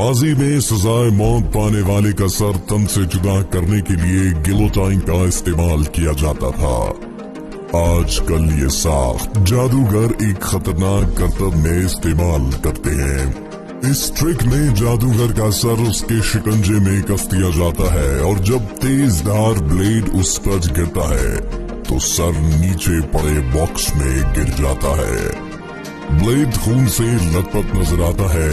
माजी में सजाए मौत पाने वाले का सर तन से जुदा करने के लिए गिलोटाइन का इस्तेमाल किया जाता था। आजकल ये साख्त जादूगर एक खतरनाक करतब में इस्तेमाल करते हैं। इस ट्रिक में जादूगर का सर उसके शिकंजे में कस दिया जाता है और जब तेज धार ब्लेड उस पर गिरता है तो सर नीचे पड़े बॉक्स में गिर जाता है। ब्लेड खून से लथपथ नजर आता है,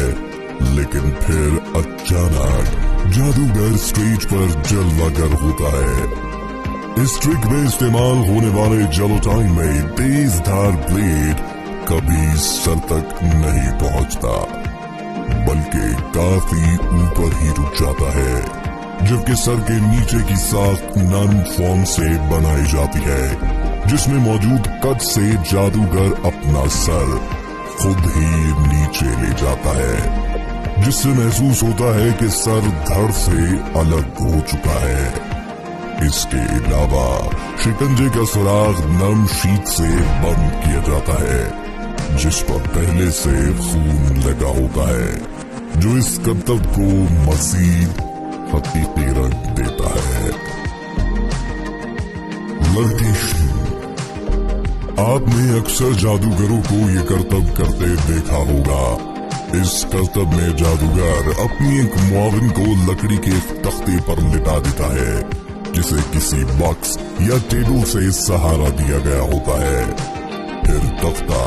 लेकिन फिर अचानक जादूगर स्टेज पर जलवागर होता है। इस ट्रिक में इस्तेमाल होने वाले गिलोटाइन में तेज धार ब्लेड कभी सर तक नहीं पहुंचता, बल्कि काफी ऊपर ही रुक जाता है, जबकि सर के नीचे की साख्त नर्म फोम से बनाई जाती है, जिसमें मौजूद कट से जादूगर अपना सर खुद ही नीचे ले जाता है, जिससे महसूस होता है कि सर धड़ से अलग हो चुका है। इसके अलावा शिकंजे का सुराग नर्म शीट से बंद किया जाता है, जिस पर पहले से खून लगा होता है, जो इस करतब को मजीद हकीकी रंग देता है। लर्टिशन। आपने अक्सर जादूगरों को ये करतब करते देखा होगा। इस करतब में जादूगर अपनी एक मुआविन को लकड़ी के तख्ते पर लिटा देता है, जिसे किसी बॉक्स या टेबल से सहारा दिया गया होता है। फिर तख्ता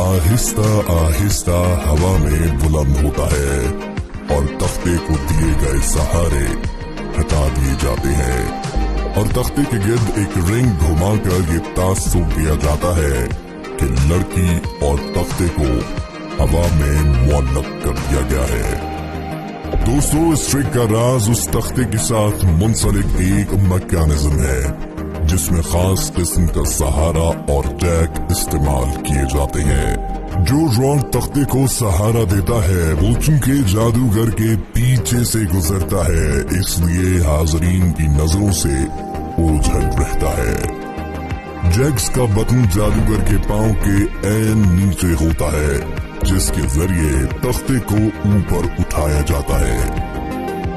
आहिस्ता आहिस्ता हवा में बुलंद होता है और तख्ते को दिए गए सहारे हटा दिए जाते हैं, और तख्ते के गिर्द एक रिंग घुमाकर ये तासुर दिया जाता है कि लड़की और तख्ते को हवा में मुअल्लक कर दिया गया है। दोस्तों, इस ट्रिक का राज उस तख्ते के साथ मुंसलिक एक मैकेनिज्म है, जिसमें खास किस्म का सहारा और जैक इस्तेमाल किए जाते हैं। जो रॉड तख्ते को सहारा देता है वो चूंकि जादूगर के पीछे से गुजरता है, इसलिए हाजरीन की नजरों से ओझल रहता है। जैक्स का बटन जादूगर के पांव के ऐन नीचे होता है, जिसके जरिए तख्ते को ऊपर उठाया जाता है।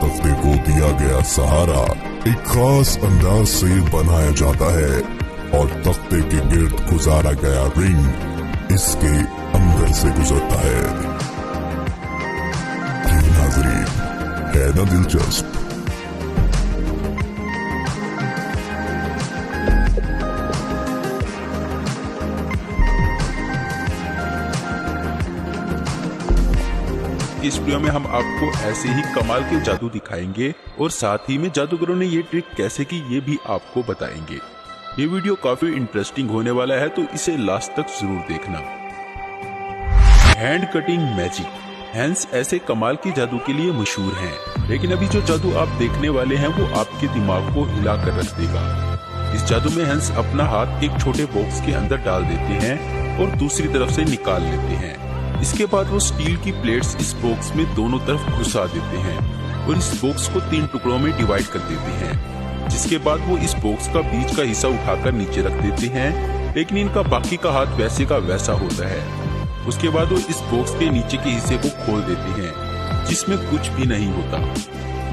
तख्ते को दिया गया सहारा एक खास अंदाज से बनाया जाता है और तख्ते के गिर्द गुजारा गया रिंग इसके अंदर से गुजरता है। नाज़रीन, है ना दिलचस्प? इस वीडियो में हम आपको ऐसे ही कमाल के जादू दिखाएंगे और साथ ही में जादूगरों ने ये ट्रिक कैसे की ये भी आपको बताएंगे। ये वीडियो काफी इंटरेस्टिंग होने वाला है, तो इसे लास्ट तक जरूर देखना। Hand cutting magic. हैंस ऐसे कमाल के जादू के लिए मशहूर हैं, लेकिन अभी जो जादू आप देखने वाले हैं वो आपके दिमाग को हिला कर रख देगा। इस जादू में हैंस अपना हाथ एक छोटे बॉक्स के अंदर डाल देते हैं और दूसरी तरफ से निकाल लेते हैं। इसके बाद वो स्टील की प्लेट्स इस बॉक्स में दोनों तरफ घुसा देते हैं और इस बॉक्स को 3 टुकड़ों में डिवाइड कर देते हैं, जिसके बाद वो इस बॉक्स का बीच का हिस्सा उठाकर नीचे रख देते हैं, लेकिन इनका बाकी का हाथ वैसे का वैसा होता है। उसके बाद वो इस बॉक्स के नीचे के हिस्से को खोल देते हैं, जिसमें कुछ भी नहीं होता,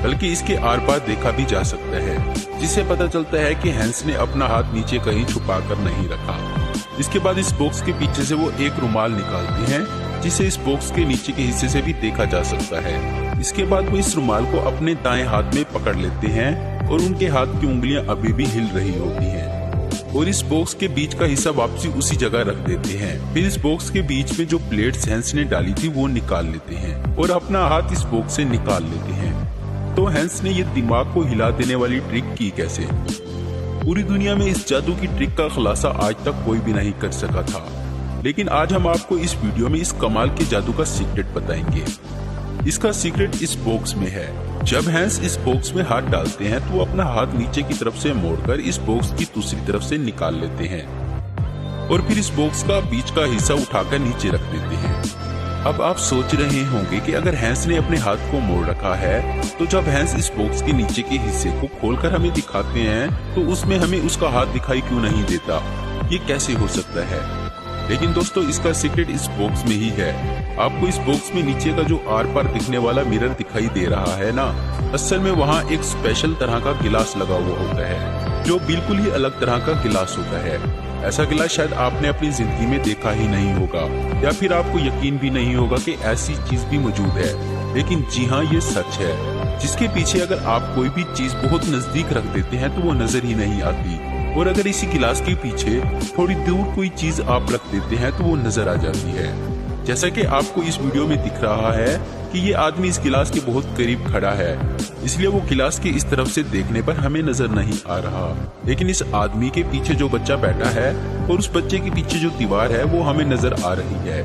बल्कि इसके आर पार देखा भी जा सकता है, जिससे पता चलता है कि हैंस ने अपना हाथ नीचे कहीं छुपा कर नहीं रखा। इसके बाद इस बॉक्स के पीछे से वो एक रुमाल निकालते हैं, जिसे इस बॉक्स के नीचे के हिस्से से भी देखा जा सकता है। इसके बाद वो इस रुमाल को अपने दाएं हाथ में पकड़ लेते हैं और उनके हाथ की उंगलियां अभी भी हिल रही होती हैं, और इस बॉक्स के बीच का हिस्सा वापसी उसी जगह रख देते हैं। फिर इस बॉक्स के बीच में जो प्लेट्स हैंस ने डाली थी वो निकाल लेते हैं और अपना हाथ इस बॉक्स से निकाल लेते हैं। तो हैंस ने ये दिमाग को हिला देने वाली ट्रिक की कैसे? पूरी दुनिया में इस जादू की ट्रिक का खुलासा आज तक कोई भी नहीं कर सका था, लेकिन आज हम आपको इस वीडियो में इस कमाल के जादू का सीक्रेट बताएंगे। इसका सीक्रेट इस बॉक्स में है। जब हैंस इस बॉक्स में हाथ डालते हैं तो अपना हाथ नीचे की तरफ से मोड़कर इस बॉक्स की दूसरी तरफ से निकाल लेते हैं और फिर इस बॉक्स का बीच का हिस्सा उठाकर नीचे रख देते हैं। अब आप सोच रहे होंगे कि अगर हैंस ने अपने हाथ को मोड़ रखा है तो जब हैंस इस बॉक्स के नीचे के हिस्से को खोलकर हमें दिखाते हैं तो उसमें हमें उसका हाथ दिखाई क्यों नहीं देता? ये कैसे हो सकता है? लेकिन दोस्तों, इसका सीक्रेट इस बॉक्स में ही है। आपको इस बॉक्स में नीचे का जो आर पार दिखने वाला मिरर दिखाई दे रहा है ना, असल में वहाँ एक स्पेशल तरह का गिलास लगा हुआ होता है जो बिल्कुल ही अलग तरह का गिलास होता है। ऐसा गिलास शायद आपने अपनी जिंदगी में देखा ही नहीं होगा, या फिर आपको यकीन भी नहीं होगा कि ऐसी चीज भी मौजूद है। लेकिन जी हाँ, ये सच है, जिसके पीछे अगर आप कोई भी चीज बहुत नजदीक रख देते हैं तो वो नजर ही नहीं आती, और अगर इसी गिलास के पीछे थोड़ी दूर कोई चीज आप रख देते हैं तो वो नजर आ जाती है। जैसा कि आपको इस वीडियो में दिख रहा है कि ये आदमी इस गिलास के बहुत करीब खड़ा है, इसलिए वो गिलास के इस तरफ से देखने पर हमें नजर नहीं आ रहा। लेकिन इस आदमी के पीछे जो बच्चा बैठा है और उस बच्चे के पीछे जो दीवार है वो हमें नजर आ रही है।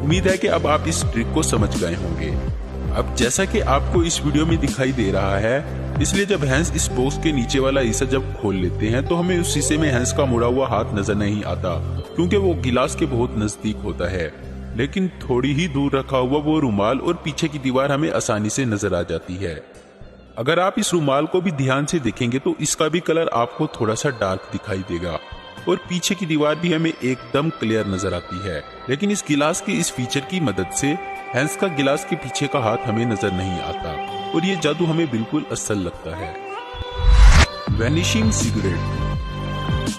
उम्मीद है कि अब आप इस ट्रिक को समझ गए होंगे। अब जैसा कि आपको इस वीडियो में दिखाई दे रहा है, इसलिए जब हैंस इस बॉक्स के नीचे वाला हिस्सा जब खोल लेते हैं तो हमें उस शीशे में हैंस का मुड़ा हुआ हाथ नजर नहीं आता, क्योंकि वो गिलास के बहुत नजदीक होता है। लेकिन थोड़ी ही दूर रखा हुआ वो रुमाल और पीछे की दीवार हमें आसानी से नजर आ जाती है। अगर आप इस रुमाल को भी ध्यान से देखेंगे तो इसका भी कलर आपको थोड़ा सा डार्क दिखाई देगा, और पीछे की दीवार भी हमें एकदम क्लियर नजर आती है। लेकिन इस गिलास के इस फीचर की मदद से हैंस का गिलास के पीछे का हाथ हमें नजर नहीं आता, और ये जादू हमें बिल्कुल असल लगता है। Vanishing cigarette.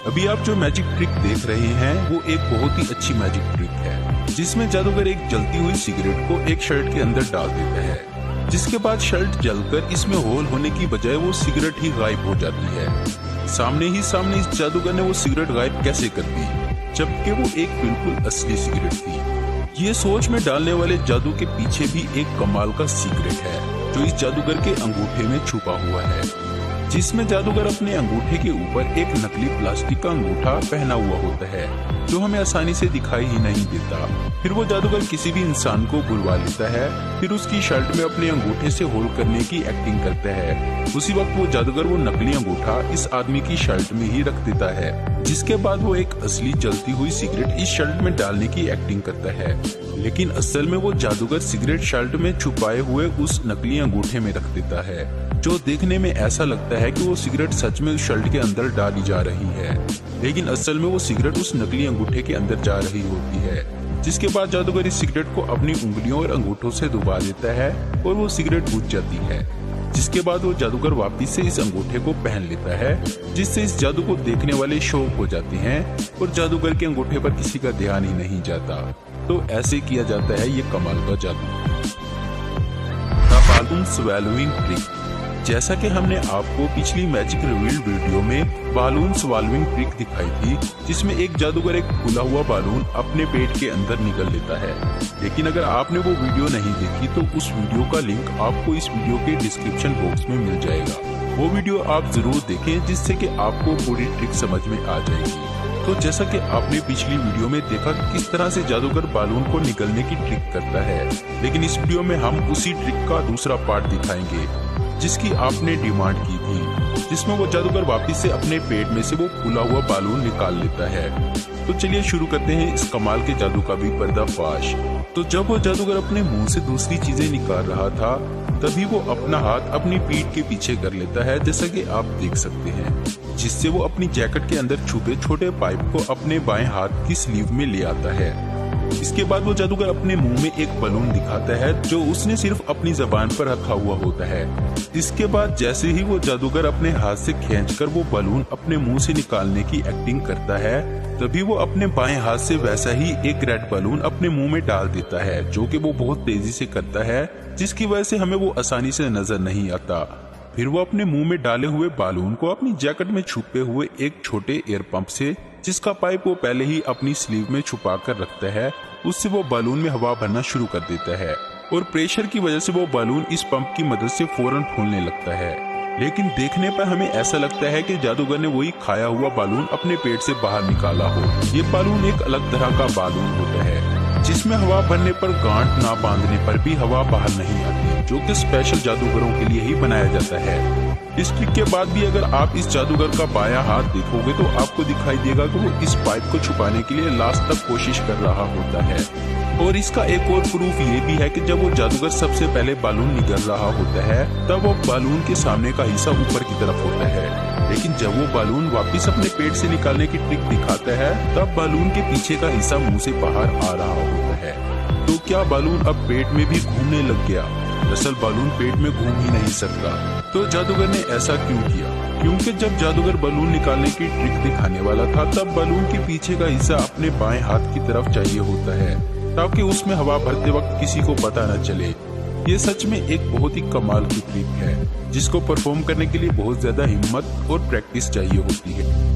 अभी आप जो मैजिक ट्रिक देख रहे हैं वो एक बहुत ही अच्छी मैजिक ट्रिक है, जिसमें जादूगर एक जलती हुई सिगरेट को एक शर्ट के अंदर डाल देता है, जिसके बाद शर्ट जलकर इसमें होल होने की बजाय वो सिगरेट ही गायब हो जाती है। सामने ही सामने इस जादूगर ने वो सिगरेट गायब कैसे कर दी, जबकि वो एक बिल्कुल असली सिगरेट थी। ये सोच में डालने वाले जादू के पीछे भी एक कमाल का सीक्रेट है जो इस जादूगर के अंगूठे में छुपा हुआ है, जिसमें जादूगर अपने अंगूठे के ऊपर एक नकली प्लास्टिक का अंगूठा पहना हुआ होता है जो हमें आसानी से दिखाई ही नहीं देता। फिर वो जादूगर किसी भी इंसान को बुलवा लेता है, फिर उसकी शर्ट में अपने अंगूठे से होल करने की एक्टिंग करता है। उसी वक्त वो जादूगर वो नकली अंगूठा इस आदमी की शर्ट में ही रख देता है, जिसके बाद वो एक असली जलती हुई सिगरेट इस शर्ट में डालने की एक्टिंग करता है। लेकिन असल में वो जादूगर सिगरेट शर्ट में छुपाए हुए उस नकली अंगूठे में रख देता है, जो देखने में ऐसा लगता है कि वो सिगरेट सच में उस शर्ट के अंदर डाली जा रही है, लेकिन असल में वो सिगरेट उस नकली अंगूठे के अंदर जा रही होती है। जिसके बाद जादूगर इस सिगरेट को अपनी उंगलियों और अंगूठों से दबा देता है और वो सिगरेट बुझ जाती है। जिसके बाद वो जादूगर वापस से इस अंगूठे को पहन लेता है, जिससे इस जादू को देखने वाले शौक हो जाते हैं और जादूगर के अंगूठे पर किसी का ध्यान ही नहीं जाता। तो ऐसे किया जाता है ये कमाल का जादू। The balloon swallowing trick. जैसा कि हमने आपको पिछली मैजिक रिवील वीडियो में बालून स्वैलोइंग ट्रिक दिखाई थी, जिसमें एक जादूगर एक फूला हुआ बालून अपने पेट के अंदर निगल लेता है। लेकिन अगर आपने वो वीडियो नहीं देखी तो उस वीडियो का लिंक आपको इस वीडियो के डिस्क्रिप्शन बॉक्स में मिल जाएगा। वो वीडियो आप जरूर देखें, जिससे कि आपको पूरी ट्रिक समझ में आ जाएगी। तो जैसा कि आपने पिछली वीडियो में देखा किस तरह से जादूगर बालून को निगलने की ट्रिक करता है, लेकिन इस वीडियो में हम उसी ट्रिक का दूसरा पार्ट दिखाएंगे जिसकी आपने डिमांड की थी, जिसमें वो जादूगर वापस से अपने पेट में से वो फूला हुआ बालून निकाल लेता है। तो चलिए शुरू करते हैं इस कमाल के जादू का भी पर्दाफाश। तो जब वो जादूगर अपने मुंह से दूसरी चीजें निकाल रहा था, तभी वो अपना हाथ अपनी पीठ के पीछे कर लेता है, जैसा कि आप देख सकते हैं, जिससे वो अपनी जैकेट के अंदर छुपे छोटे पाइप को अपने बाएं हाथ की स्लीव में ले आता है। इसके बाद वो जादूगर अपने मुंह में एक बलून दिखाता है जो उसने सिर्फ अपनी जबान पर रखा हुआ होता है। इसके बाद जैसे ही वो जादूगर अपने हाथ से खींचकर वो बलून अपने मुंह से निकालने की एक्टिंग करता है, तभी वो अपने बाएं हाथ से वैसा ही एक रेड बलून अपने मुंह में डाल देता है, जो कि वो बहुत तेजी से करता है, जिसकी वजह से हमें वो आसानी से नजर नहीं आता। फिर वो अपने मुंह में डाले हुए बालून को अपनी जैकेट में छुपे हुए एक छोटे एयर पंप से, जिसका पाइप वो पहले ही अपनी स्लीव में छुपा कर रखता है, उससे वो बालून में हवा भरना शुरू कर देता है, और प्रेशर की वजह से वो बालून इस पंप की मदद से फौरन फूलने लगता है। लेकिन देखने पर हमें ऐसा लगता है कि जादूगर ने वही खाया हुआ बालून अपने पेट से बाहर निकाला हो। ये बालून एक अलग तरह का बालून होता है, जिसमें हवा भरने पर गांठ ना बांधने पर भी हवा बाहर नहीं आती, जो कि स्पेशल जादूगरों के लिए ही बनाया जाता है। इस ट्रिक के बाद भी अगर आप इस जादूगर का बायां हाथ देखोगे तो आपको दिखाई देगा कि वो इस पाइप को छुपाने के लिए लास्ट तक कोशिश कर रहा होता है। और इसका एक और प्रूफ ये भी है कि जब वो जादूगर सबसे पहले बालून निगल रहा होता है, तब वो बालून के सामने का हिस्सा ऊपर की तरफ होता है, लेकिन जब वो बालून वापस अपने पेट से निकालने की ट्रिक दिखाता है, तब बालून के पीछे का हिस्सा मुंह से बाहर आ रहा होता है। तो क्या बालून अब पेट में भी घूमने लग गया? दरअसल बालून पेट में घूम ही नहीं सकता। तो जादूगर ने ऐसा क्यों किया? क्योंकि जब जादूगर बलून निकालने की ट्रिक दिखाने वाला था तब बलून के पीछे का हिस्सा अपने बाएं हाथ की तरफ चाहिए होता है ताकि उसमें हवा भरते वक्त किसी को पता न चले। ये सच में एक बहुत ही कमाल की ट्रिक है जिसको परफॉर्म करने के लिए बहुत ज्यादा हिम्मत और प्रैक्टिस चाहिए होती है।